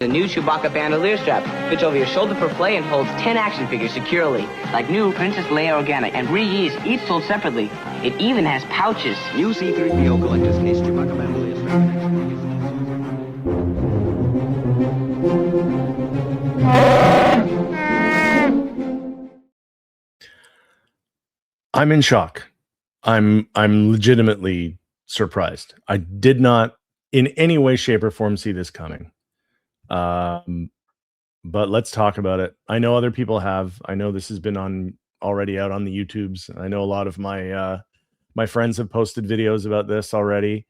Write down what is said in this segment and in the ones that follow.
The new Chewbacca bandolier strap fits over your shoulder for play and holds 10 action figures securely. Like new Princess Leia Organic and Re-Ease, each sold separately. It even has pouches. New C-3PO Collector's Case Chewbacca bandolier strap. I'm in shock. I'm legitimately surprised. I did not in any way, shape, or form see this coming. But let's talk about it. I know other people have. I know this has been already out on the YouTubes. I know a lot of my my friends have posted videos about this already.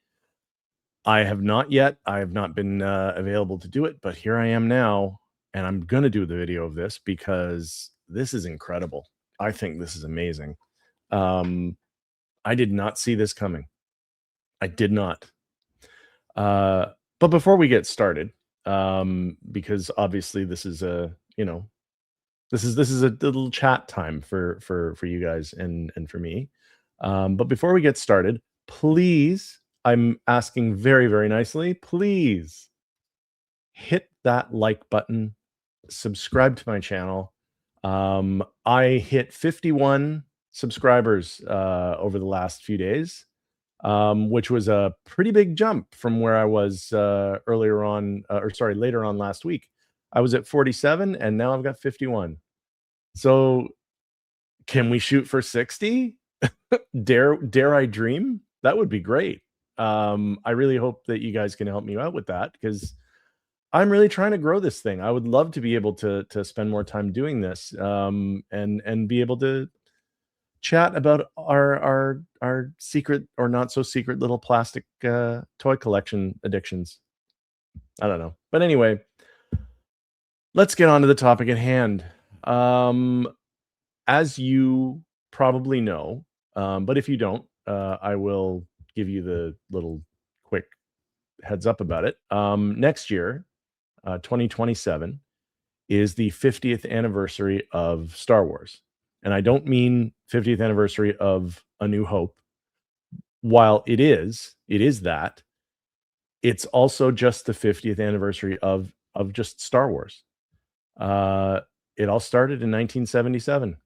I have not yet. I have not been available to do it, but here I am now, and I'm going to do the video of this because this is incredible. I think this is amazing. I did not see this coming. I did not. But before we get started, because obviously this is a, this is a little chat time for you guys and for me. But before we get started, please, I'm asking very, very nicely, please hit that like button, subscribe to my channel. I hit 51 subscribers over the last few days, which was a pretty big jump from where I was later on last week. I was at 47 and now I've got 51. So can we shoot for 60? Dare I dream? That would be great. I really hope that you guys can help me out with that because I'm really trying to grow this thing. I would love to be able to spend more time doing this, and be able to chat about our secret or not so secret little plastic toy collection addictions. I don't know. But anyway, let's get on to the topic at hand. As you probably know, but if you don't, I will give you the little quick heads up about it. Next year, 2027, is the 50th anniversary of Star Wars. And I don't mean 50th anniversary of A New Hope. While it is that, it's also just the 50th anniversary of just Star Wars. It all started in 1977.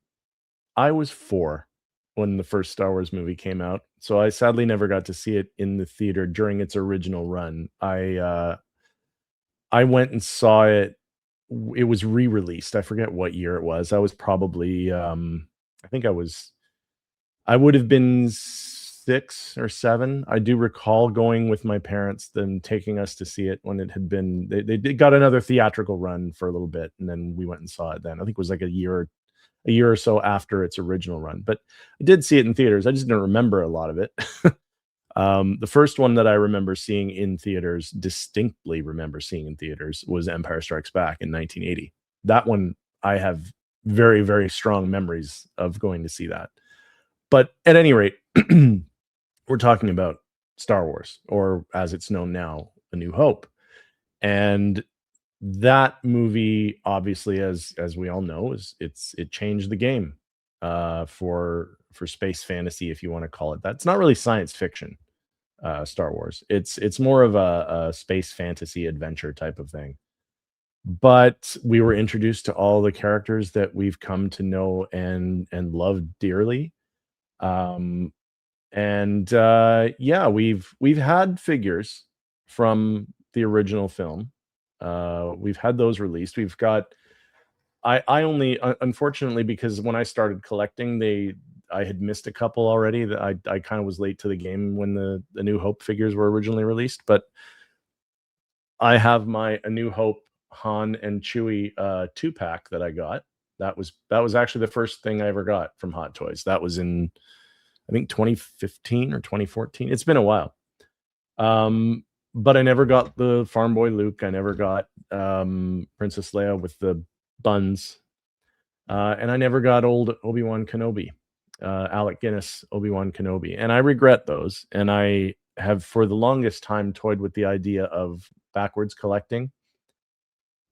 I was 4 when the first Star Wars movie came out, so I sadly never got to see it in the theater during its original run. I went and saw it. It was re-released. I forget what year it was. I was probably I would have been 6 or 7. I do recall going with my parents, then taking us to see it when it had been they got another theatrical run for a little bit, and then we went and saw it then. I think it was like a year or so after its original run. But I did see it in theaters. I just didn't remember a lot of it. The first one that I remember seeing in theaters, distinctly remember seeing in theaters, was Empire Strikes Back in 1980. That one I have very, very strong memories of going to see that. But at any rate, we're talking about Star Wars, or as it's known now, A New Hope. And that movie, obviously, as we all know, it changed the game for space fantasy, if you want to call it that. It's not really science fiction, Star Wars. It's more of a space fantasy adventure type of thing. But we were introduced to all the characters that we've come to know and love dearly. Yeah, we've had figures from the original film. We've had those released. We've got I only unfortunately, because when I started collecting, I had missed a couple already. That I kind of was late to the game when the New Hope figures were originally released. But I have my A New Hope Han and Chewie 2-pack that I got. That was actually the first thing I ever got from Hot Toys. That was in, I think, 2015 or 2014. It's been a while. But I never got the Farm Boy Luke. I never got Princess Leia with the buns. And I never got old Obi-Wan Kenobi, Alec Guinness Obi-Wan Kenobi. And I regret those. And I have for the longest time toyed with the idea of backwards collecting.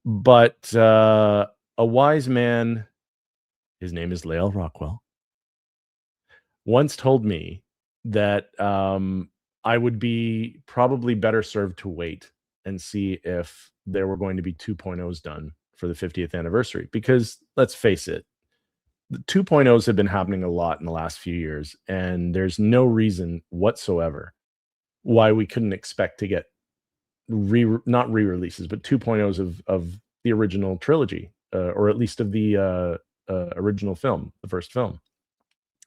But a wise man, his name is Lael Rockwell, once told me that I would be probably better served to wait and see if there were going to be 2.0s done for the 50th anniversary. Because let's face it, the 2.0s have been happening a lot in the last few years, and there's no reason whatsoever why we couldn't expect to get not re-releases, but 2.0s of the original trilogy, or at least of the original film, the first film.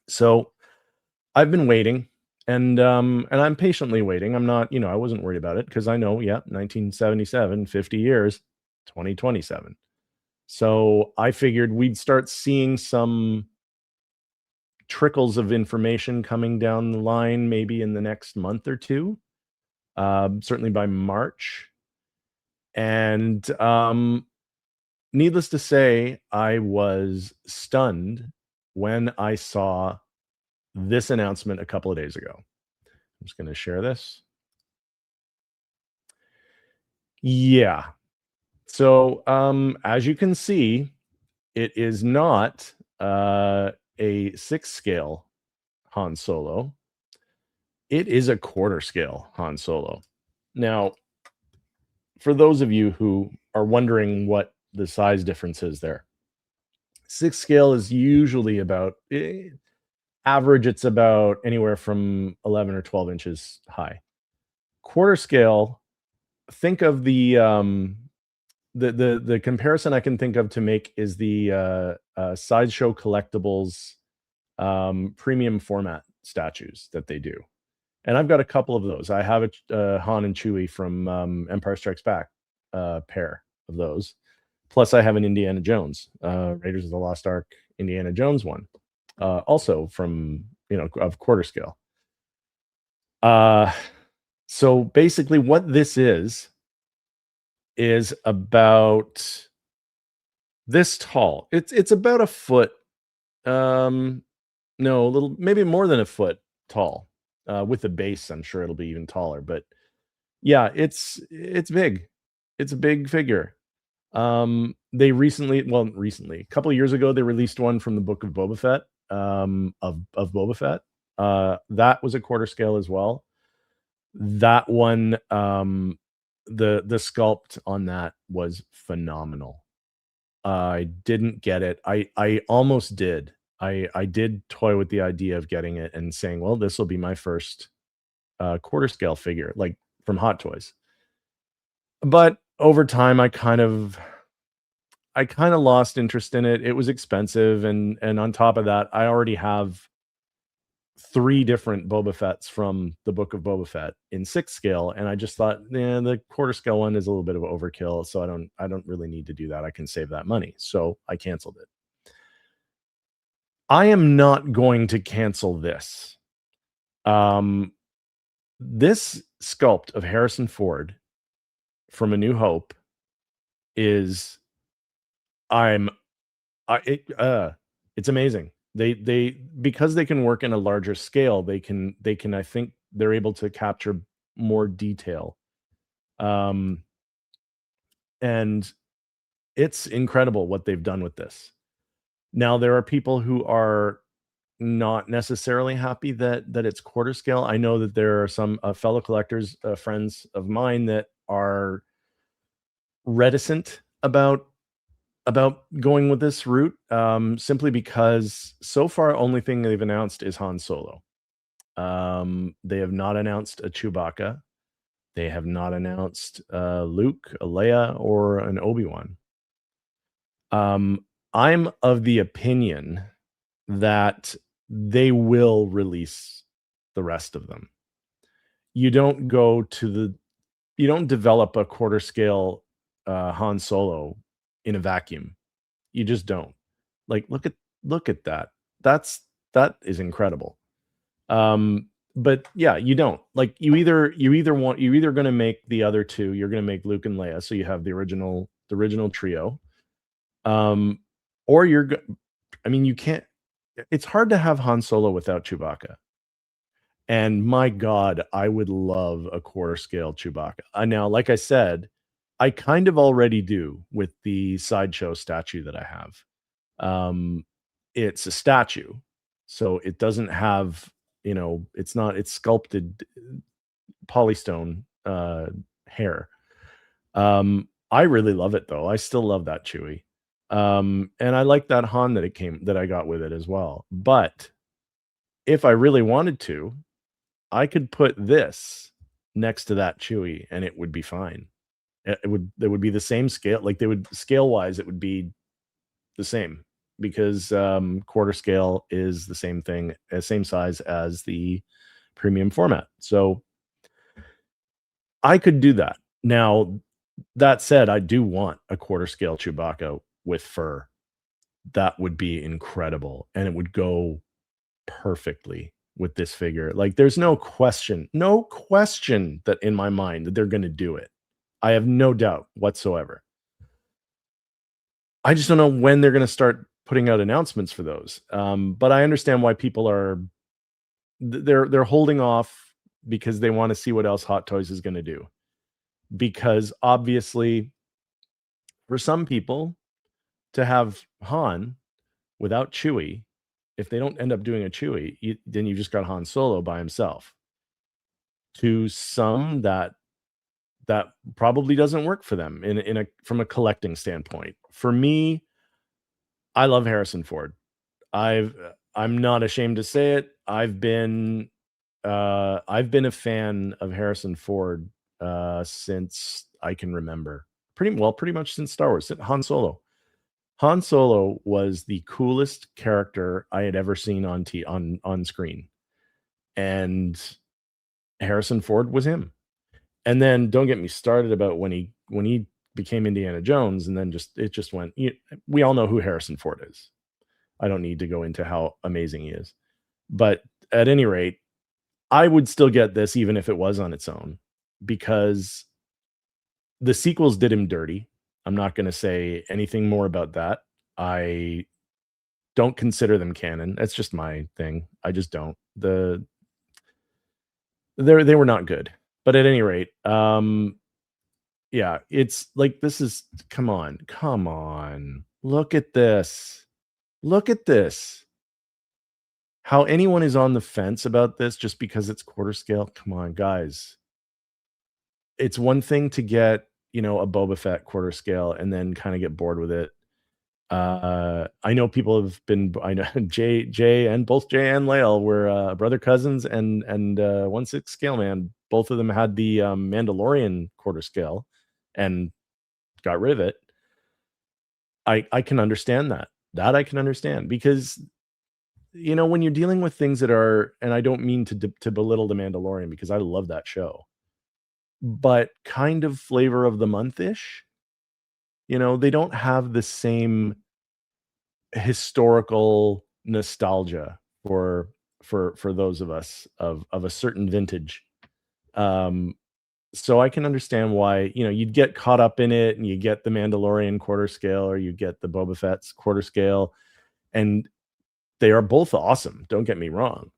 So I've been waiting, and I'm patiently waiting. I'm not, I wasn't worried about it because I know, 1977, 50 years, 2027. So I figured we'd start seeing some trickles of information coming down the line, maybe in the next month or two, certainly by March. And needless to say, I was stunned when I saw this announcement a couple of days ago. I'm just going to share this. Yeah. So, as you can see, it is not a 6 scale Han Solo. It is a quarter scale Han Solo. Now, for those of you who are wondering what the size difference is there, 6 scale is usually about average. It's about anywhere from 11 or 12 inches high. Quarter scale, think of the comparison I can think of to make is the Sideshow Collectibles premium format statues that they do. And I've got a couple of those. I have a Han and Chewie from Empire Strikes Back pair of those. Plus, I have an Indiana Jones, Raiders of the Lost Ark Indiana Jones one, also from, of quarter scale. So basically what this is about this tall. It's about a foot, no, a little, maybe more than a foot tall. With the base, I'm sure it'll be even taller. But yeah, it's big. It's a big figure. They recently, a couple of years ago, they released one from the Book of Boba Fett, of Boba Fett. That was a quarter scale as well. That one, the sculpt on that was phenomenal. I didn't get it. I almost did. I did toy with the idea of getting it and saying, well, this will be my first quarter scale figure, like from Hot Toys. But over time, I kind of lost interest in it. It was expensive, and on top of that, I already have 3 different Boba Fett's from the Book of Boba Fett in 6 scale, and I just thought, the quarter scale one is a little bit of overkill, so I don't really need to do that. I can save that money, so I canceled it. I am not going to cancel this. This sculpt of Harrison Ford from A New Hope is, it's amazing. They because they can work in a larger scale, they can I think they're able to capture more detail. And it's incredible what they've done with this. Now, there are people who are not necessarily happy that it's quarter scale. I know that there are some fellow collectors, friends of mine, that are reticent about going with this route, simply because so far only thing they've announced is Han Solo. They have not announced a Chewbacca. They have not announced Luke, a Leia, or an Obi-Wan. I'm of the opinion that they will release the rest of them. You don't develop a quarter scale Han Solo in a vacuum. You just don't. Like, look at that. That is incredible. But yeah, you don't. Like, you're either going to make the other two. You're going to make Luke and Leia, so you have the original trio. Or you can't. It's hard to have Han Solo without Chewbacca. And my God, I would love a quarter scale Chewbacca. Now, like I said, I kind of already do with the Sideshow statue that I have. It's a statue, so it doesn't have, it's sculpted polystone hair. I really love it though. I still love that Chewie. And I like that Han that I got with it as well. But if I really wanted to, I could put this next to that Chewie and it would be fine. It would be the same scale. Like they would scale wise, it would be the same because quarter scale is the same thing, same size as the premium format. So I could do that. Now, that said, I do want a quarter scale Chewbacca with fur. That would be incredible, and it would go perfectly with this figure. Like, there's no question that in my mind that they're going to do it. I have no doubt whatsoever. I just don't know when they're going to start putting out announcements for those. But I understand why people are they're holding off because they want to see what else Hot Toys is going to do. Because obviously, for some people, to have Han without Chewie, if they don't end up doing a Chewie, then you've just got Han Solo by himself. To some, that probably doesn't work for them from a collecting standpoint. For me, I love Harrison Ford. I'm not ashamed to say it. I've been a fan of Harrison Ford since I can remember. Pretty much since Star Wars. Han Solo. Han Solo was the coolest character I had ever seen on screen, and Harrison Ford was him. And then don't get me started about when he became Indiana Jones, and then it just went. We all know who Harrison Ford is. I don't need to go into how amazing he is, but at any rate, I would still get this even if it was on its own, because the sequels did him dirty. I'm not going to say anything more about that. I don't consider them canon. That's just my thing. I just don't. They were not good. But at any rate, yeah, it's like this is come on. Look at this. How anyone is on the fence about this just because it's quarter scale. Come on, guys. It's one thing to get, a Boba Fett quarter scale and then kind of get bored with it. I know people have been. I know Jay and Lael were brother cousins and 1/6 scale man. Both of them had the Mandalorian quarter scale and got rid of it. I can understand that. I can understand because when you're dealing with things that are, and I don't mean to belittle the Mandalorian because I love that show, but kind of flavor of the month-ish. They don't have the same historical nostalgia for those of us of a certain vintage. So I can understand why, you'd get caught up in it and you get the Mandalorian quarter scale or you get the Boba Fett's quarter scale, and they are both awesome. Don't get me wrong.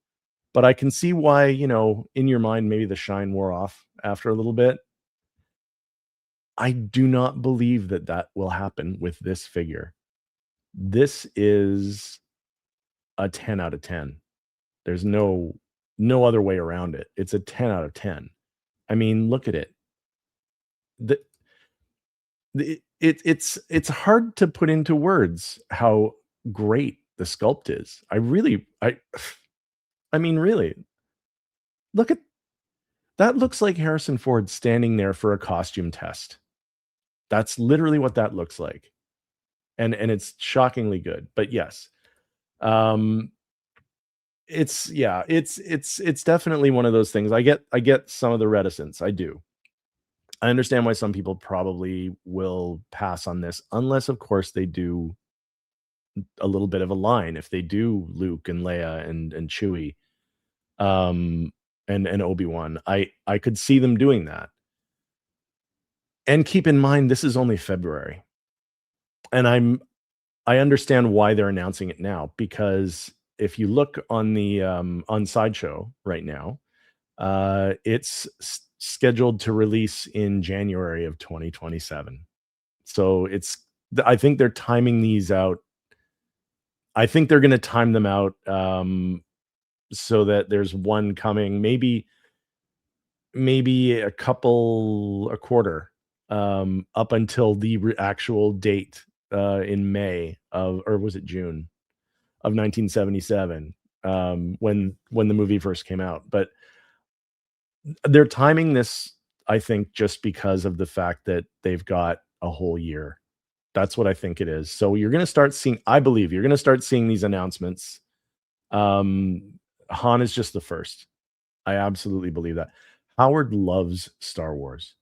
But I can see why, in your mind, maybe the shine wore off after a little bit. I do not believe that will happen with this figure. This is a 10 out of 10. There's no other way around it. It's a 10 out of 10. I mean, look at it. It's hard to put into words how great the sculpt is. I mean, really, look at that. Looks like Harrison Ford standing there for a costume test. That's literally what that looks like. And it's shockingly good. But yes, it's definitely one of those things. I get some of the reticence. I do. I understand why some people probably will pass on this, unless of course they do a little bit of a line. If they do Luke and Leia and Chewie, and Obi-Wan, I could see them doing that. And keep in mind, this is only February, and I understand why they're announcing it now, because if you look on the on Sideshow right now, it's scheduled to release in January of 2027. So I think they're timing these out. I think they're going to time them out so that there's one coming, maybe a quarter up until the actual date in May of, or was it June of 1977, when the movie first came out. But they're timing this, I think, just because of the fact that they've got a whole year. That's what I think it is. So you're going to start seeing, I believe you're going to start seeing these announcements. Han is just the first. I absolutely believe that. Howard loves Star Wars.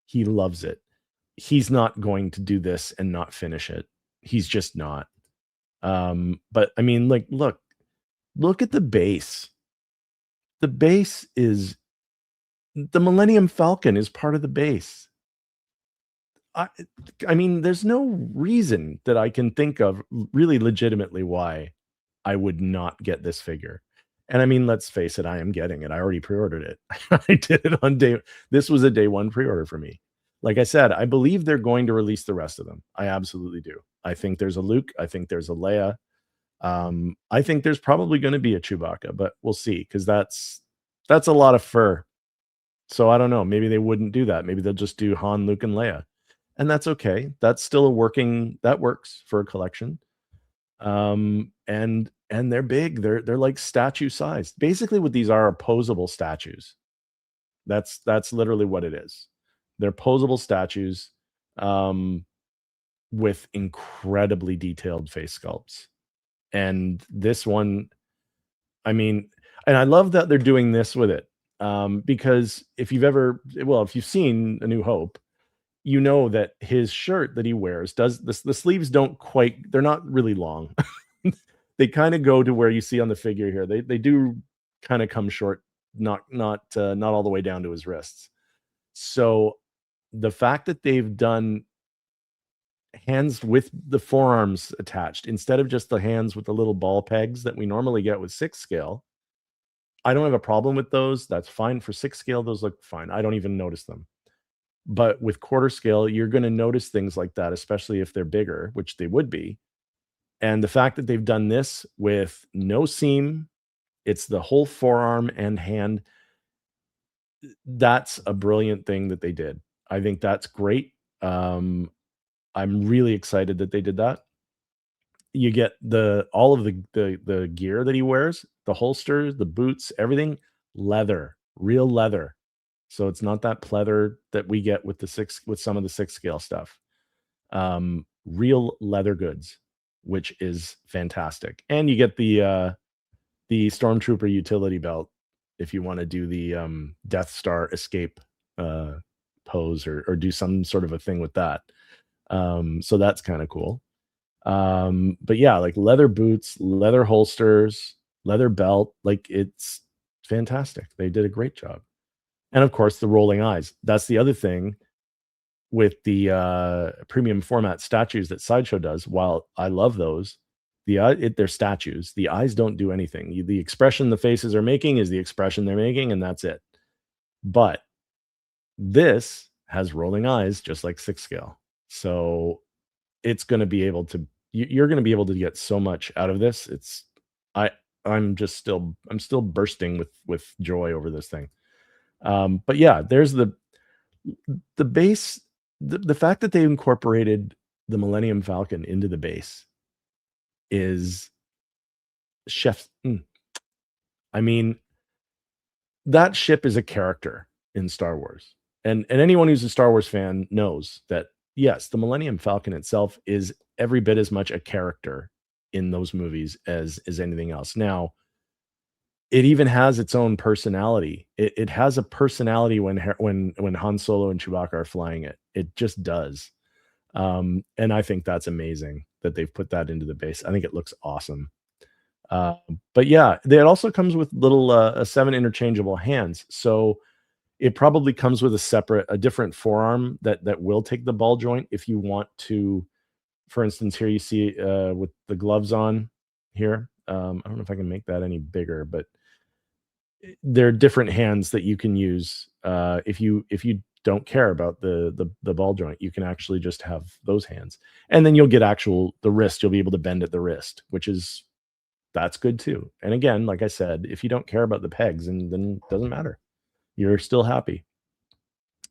He loves it. He's not going to do this and not finish it. He's just not. But I mean, like, look at the base. The base is the Millennium Falcon is part of the base. I mean, there's no reason that I can think of really legitimately why I would not get this figure. And I mean, let's face it, I am getting it. I already pre-ordered it. I did it on day. This was a day one pre-order for me. Like I said, I believe they're going to release the rest of them. I absolutely do. I think there's a Luke. I think there's a Leia. I think there's probably going to be a Chewbacca, but we'll see, because that's a lot of fur. So I don't know. Maybe they wouldn't do that. Maybe they'll just do Han, Luke, and Leia, and that's okay. That's still a working. That works for a collection. And they're big. They're like statue sized. Basically, what these are posable statues. That's literally what it is. They're posable statues, with incredibly detailed face sculpts. And this one, I mean, and I love that they're doing this with it, because if you've seen A New Hope, you know that his shirt that he wears does this. The sleeves they're not really long. They kind of go to where you see on the figure here. They do kind of come short, not all the way down to his wrists. So the fact that they've done hands with the forearms attached instead of just the hands with the little ball pegs that we normally get with 6 scale, I don't have a problem with those. That's fine. For 6 scale, those look fine. I don't even notice them. But with quarter scale, you're going to notice things like that, especially if they're bigger, which they would be. And the fact that they've done this with no seam, it's the whole forearm and hand. That's a brilliant thing that they did. I think that's great. I'm really excited that they did that. You get all of the gear that he wears, the holsters, the boots, everything, leather, real leather. So it's not that pleather that we get with some of the 6 scale stuff. Real leather goods, which is fantastic. And you get the Stormtrooper utility belt if you want to do the Death Star escape pose or do some sort of a thing with that. So that's kind of cool. But yeah, like leather boots, leather holsters, leather belt, like it's fantastic. They did a great job. And of course, the rolling eyes. That's the other thing with the premium format statues that Sideshow does. While I love those, they're statues. The eyes don't do anything. The expression the faces are making is the expression they're making, and that's it. But this has rolling eyes, just like 6 scale. So it's going to be able to. You're going to be able to get so much out of this. I'm still bursting with joy over this thing. But yeah, there's the base. The fact that they incorporated the Millennium Falcon into the base is chef's. I mean, that ship is a character in Star Wars, and anyone who's a Star Wars fan knows that yes, the Millennium Falcon itself is every bit as much a character in those movies as anything else. Now, it even has its own personality. It has a personality when Han Solo and Chewbacca are flying it. It just does. And I think that's amazing that they've put that into the base. I think it looks awesome. But yeah, it also comes with little 7 interchangeable hands. So it probably comes with a different forearm that will take the ball joint if you want to. For instance, here you see with the gloves on here. I don't know if I can make that any bigger, but there are different hands that you can use. If you don't care about the ball joint, you can actually just have those hands, and then you'll get the wrist. You'll be able to bend at the wrist, that's good too. And again, like I said, if you don't care about the pegs, then it doesn't matter. You're still happy.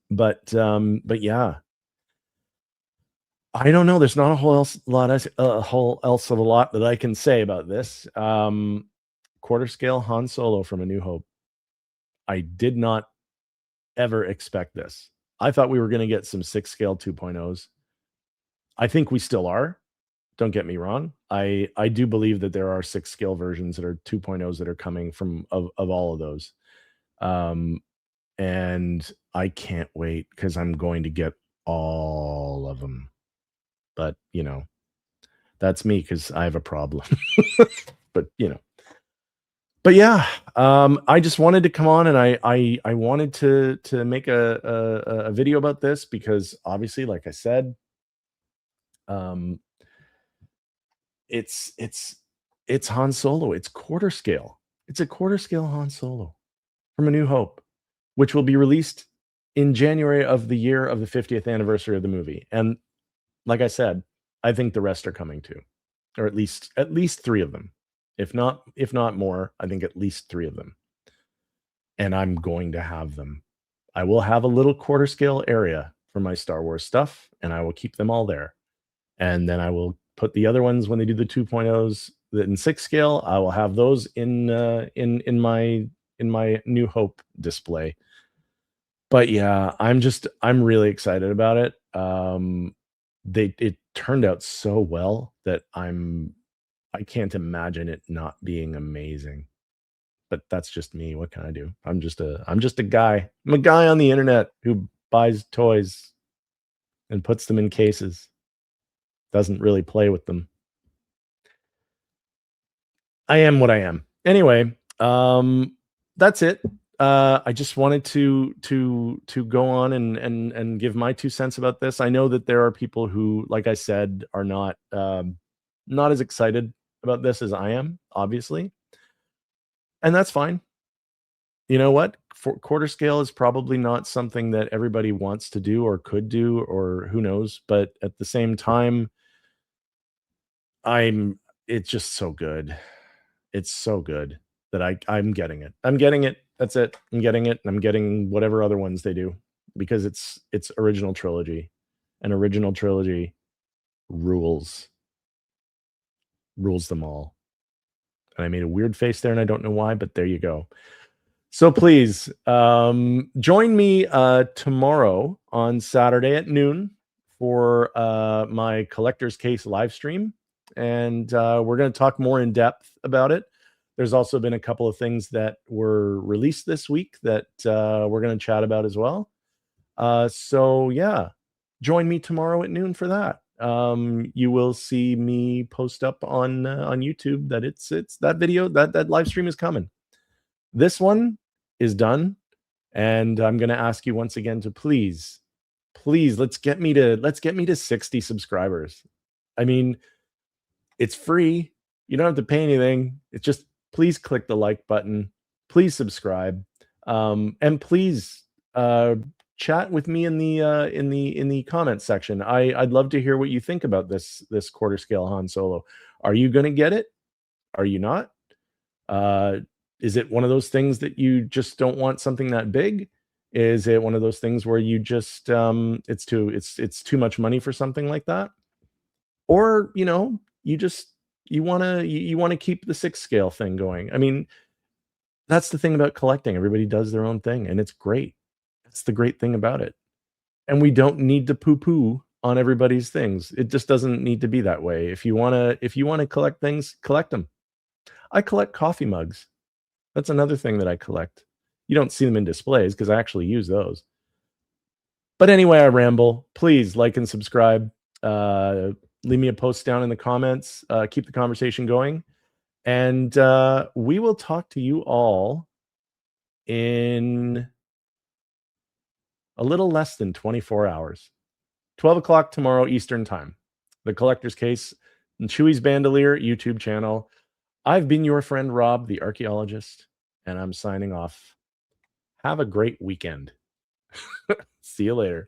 But yeah, I don't know. There's not a whole lot of a lot that I can say about this. Quarter scale Han Solo from A New Hope. I did not ever expect this. I thought we were going to get some 6 scale 2.0s. I think we still are. Don't get me wrong. I do believe that there are 6 scale versions that are 2.0s that are coming from of all of those. And I can't wait because I'm going to get all of them. But you know, that's me because I have a problem. But you know, but yeah, I just wanted to come on and I wanted to make a video about this because obviously, like I said, it's Han Solo. It's quarter scale. It's a quarter scale Han Solo from A New Hope, which will be released in January of the year of the 50th anniversary of the movie. And like I said, I think the rest are coming too, or at least 3 of them. If not more, I think at least 3 of them. And I'm going to have them. I will have a little quarter scale area for my Star Wars stuff, and I will keep them all there. And then I will put the other ones when they do the 2.0s in 6 scale. I will have those in my New Hope display. But yeah, I'm really excited about it. It turned out so well that I can't imagine it not being amazing. But that's just me. What can I do? I'm just a guy. I'm a guy on the internet who buys toys and puts them in cases. Doesn't really play with them. I am what I am. Anyway, that's it. I just wanted to go on and give my 2 cents about this. I know that there are people who, like I said, are not as excited about this as I am, obviously. And that's fine. You know what? For quarter scale is probably not something that everybody wants to do or could do, or who knows, but at the same time, it's just so good. It's so good that I'm getting it. I'm getting it. That's it. I'm getting it, and I'm getting whatever other ones they do because it's original trilogy. And original trilogy rules them all. And I made a weird face there, and I don't know why, but there you go. So please join me tomorrow on Saturday at noon for my Collector's Case live stream. And we're going to talk more in depth about it. There's also been a couple of things that were released this week that we're going to chat about as well. So yeah, join me tomorrow at noon for that. You will see me post up on YouTube that it's that video, that live stream is coming. This one is done, and I'm going to ask you once again to please let's get me to 60 subscribers. I mean, it's free. You don't have to pay anything. It's just please click the like button, please subscribe, and please chat with me in the comment section. I'd love to hear what you think about this quarter scale Han Solo. Are you going to get it? Are you not? Is it one of those things that you just don't want something that big? Is it one of those things where you just it's too much money for something like that? Or, you know, you want to keep the 6 scale thing going. I mean, that's the thing about collecting. Everybody does their own thing, and it's great. That's the great thing about it. And we don't need to poo-poo on everybody's things. It just doesn't need to be that way. If you want to collect things, collect them. I collect coffee mugs. That's another thing that I collect. You don't see them in displays because I actually use those. But anyway, I ramble. Please like and subscribe. Leave me a post down in the comments. Keep the conversation going. And we will talk to you all in a little less than 24 hours. 12 o'clock tomorrow Eastern time. The Collector's Case and Chewy's Bandolier YouTube channel. I've been your friend Rob, the archaeologist, and I'm signing off. Have a great weekend. See you later.